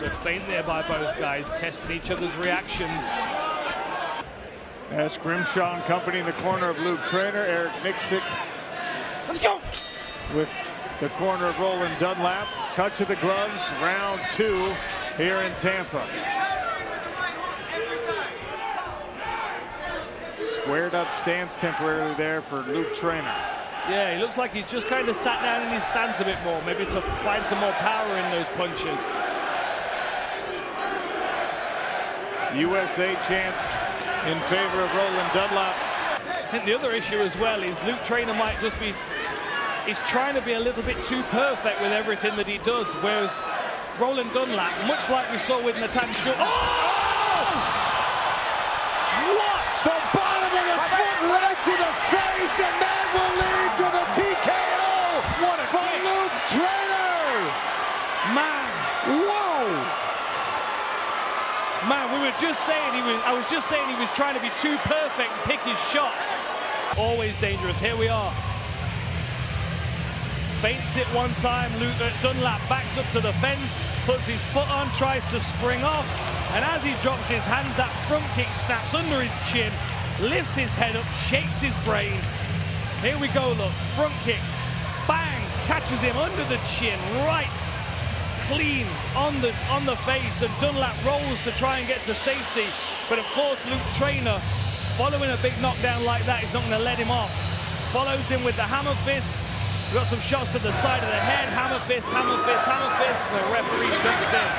Good feint there by both guys, testing each other's reactions. As Grimshaw and company in the corner of Luke Trainer, Eric Nixick. Let's go! With the corner of Roland Dunlap. Cut to the gloves, round 2 here in Tampa. Squared up stance temporarily there for Luke Trainer. Yeah, he looks like he's just kind of sat down in his stance a bit more, maybe to find some more power in those punches. USA chance in favor of Roland Dunlap. I think the other issue as well is Luke Trainer might just be, he's trying to be a little bit too perfect with everything that he does, whereas Roland Dunlap, much like we saw with Natan Shuk. Oh! What? The bottom of the foot right to the face, and that will lead to the TKO. What a for kick. Luke Trainer. Man. Whoa. Man, we were just saying I was just saying he was trying to be too perfect and pick his shots. Always dangerous. Here we are. Feints it one time. Luke Dunlap backs up to the fence, puts his foot on, tries to spring off, and as he drops his hands, that front kick snaps under his chin, lifts his head up, shakes his brain. Here we go, look. Front kick. Bang! Catches him under the chin, right clean on the face, and Dunlap rolls to try and get to safety. But of course, Luke Trainer, following a big knockdown like that, is not going to let him off. Follows him with the hammer fists. We've got some shots to the side of the head. Hammer fist, hammer fist, hammer fist. And the referee jumps in.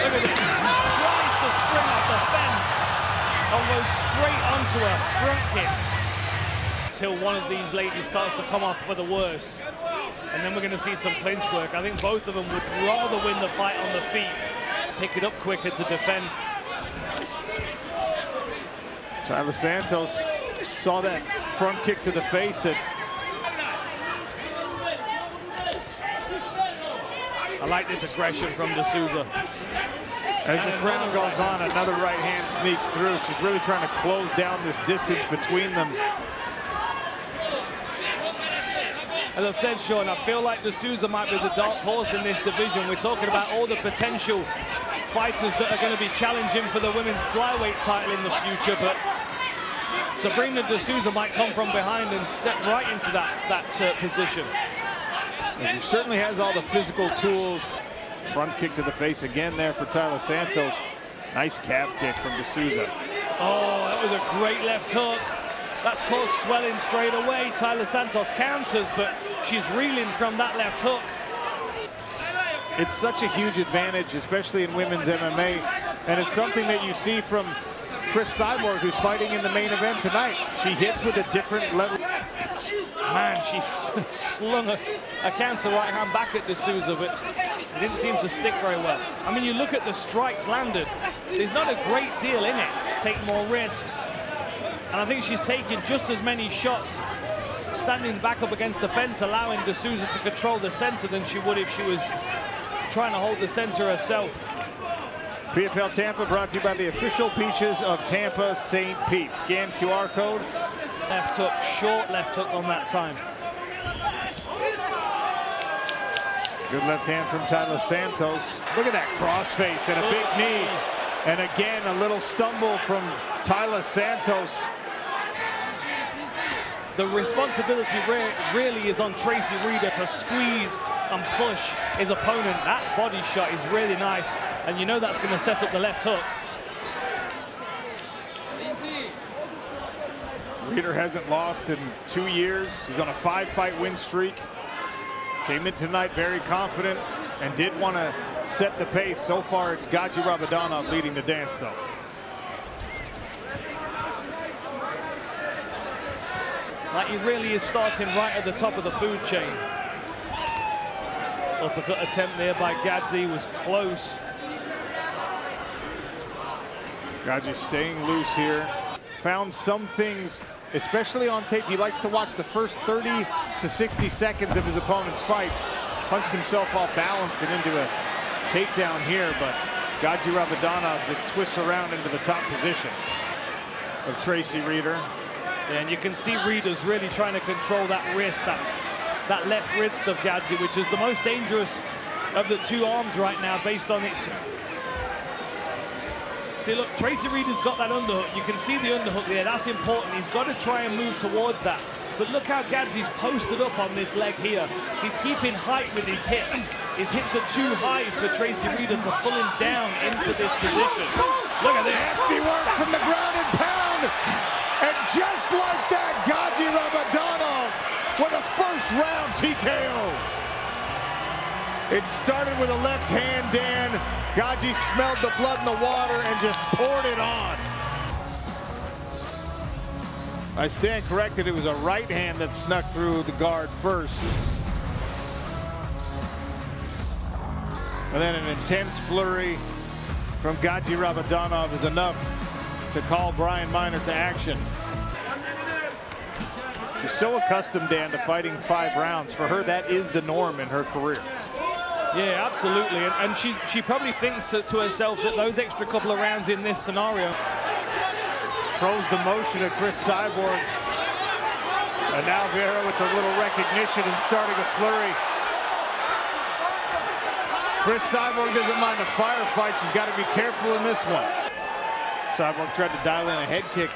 Look at this. Tries to spring off the fence and goes straight onto a front kick. Until one of these ladies starts to come off for the worse. And then we're going to see some clinch work. I think both of them would rather win the fight on the feet, pick it up quicker to defend. Tyler Santos saw that front kick to the face that I like this aggression from D'Souza. as this round goes on, another right hand sneaks through. She's really trying to close down this distance between them. As I said, Sean, I feel like D'Souza might be the dark horse in this division. We're talking about all the potential fighters that are going to be challenging for the women's flyweight title in the future, but Sabrina D'Souza might come from behind and step right into that position. And he certainly has all the physical tools. Front kick to the face again there for Tyler Santos. Nice calf kick from D'Souza. Oh, that was a great left hook. That's caused swelling straight away. Tyler Santos counters, but she's reeling from that left hook. It's such a huge advantage, especially in women's MMA, and it's something that you see from Chris Cyborg, who's fighting in the main event tonight. She hits with a different level. Man, she slung a counter right hand back at D'Souza, but it didn't seem to stick very well. I mean, you look at the strikes landed. There's not a great deal in it. Take more risks. And I think she's taking just as many shots standing back up against the fence, allowing D'Souza to control the center than she would if she was trying to hold the center herself. PFL Tampa brought to you by the official peaches of Tampa St. Pete. Scan QR code. Left hook, short left hook on that time. Good left hand from Tyler Santos. Look at that crossface and a big knee. And again, a little stumble from Tyler Santos. The responsibility really is on Tracy Reeder to squeeze and push his opponent. That body shot is really nice, and you know that's going to set up the left hook. Reeder hasn't lost in 2 years. He's on a 5-fight win streak. Came in tonight very confident and did want to set the pace. So far, it's Gaji Rabadonov leading the dance, though. Like he really is starting right at the top of the food chain. Uppercut attempt there by Gaji was close. Gaji staying loose here. Found some things, especially on tape. He likes to watch the first 30 to 60 seconds of his opponent's fights. Punched himself off balance and into a takedown here, but Gaji Rabadonov just twists around into the top position of Tracy Reeder. And you can see Reeder's really trying to control that wrist, that left wrist of Gaji, which is the most dangerous of the two arms right now based on its See, look, Tracy Reeder's got that underhook. You can see the underhook there. That's important. He's got to try and move towards that. But look how Gadzie's posted up on this leg here. He's keeping height with his hips. His hips are too high for Tracy Reeder to pull him down into this position. Look at this. Nasty work from the ground and pound. And just like that, Gadzi Ramadhanov with a first-round TKO. It started with a left hand, Dan. Gadzi smelled the blood in the water and just poured it on. I stand corrected. It was a right hand that snuck through the guard first. And then an intense flurry from Gadzi Ramadhanov is enough to call Brian Miner to action. She's so accustomed, Dan, to fighting 5 rounds. For her, that is the norm in her career. Yeah, absolutely. And she probably thinks to herself that those extra couple of rounds in this scenario. Throws the motion at Chris Cyborg. And now Vieira with a little recognition and starting a flurry. Chris Cyborg doesn't mind a firefight. She's got to be careful in this one. Cyborg tried to dial in a head kick.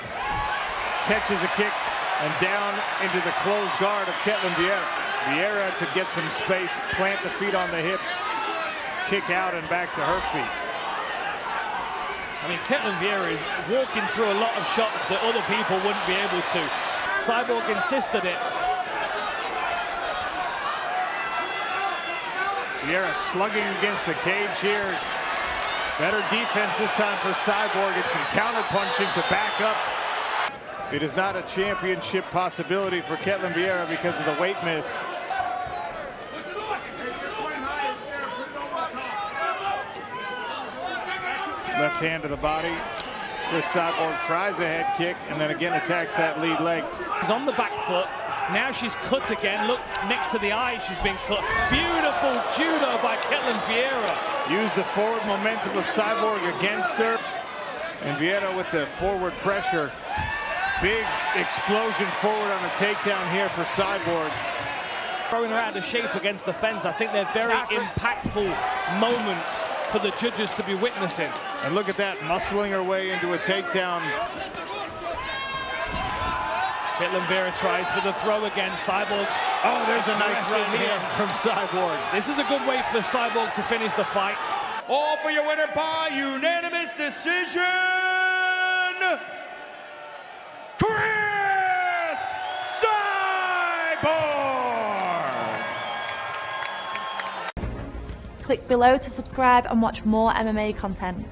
Catches a kick and down into the closed guard of Ketlen Vieira. Vieira to get some space, plant the feet on the hips, kick out and back to her feet. I mean, Ketlen Vieira is walking through a lot of shots that other people wouldn't be able to. Cyborg insisted it. Vieira slugging against the cage here. Better defense this time for Cyborg. It's some counter-punching to back up. It is not a championship possibility for Ketlen Vieira because of the weight miss. Left hand to the body. Chris Cyborg tries a head kick and then again attacks that lead leg. She's on the back foot. Now she's cut again. Look, next to the eye, she's been cut. Beautiful judo by Ketlen Vieira. Use the forward momentum of Cyborg against her. And Vieira with the forward pressure. Big explosion forward on a takedown here for Cyborg. Throwing her out of shape against the fence. I think they're very impactful moments for the judges to be witnessing. And look at that, muscling her way into a takedown. Ketlen Vieira tries for the throw again. Cyborg. Oh, there's a nice right hand from Cyborg. This is a good way for Cyborg to finish the fight. All for your winner by unanimous decision, Chris Cyborg! Click below to subscribe and watch more MMA content.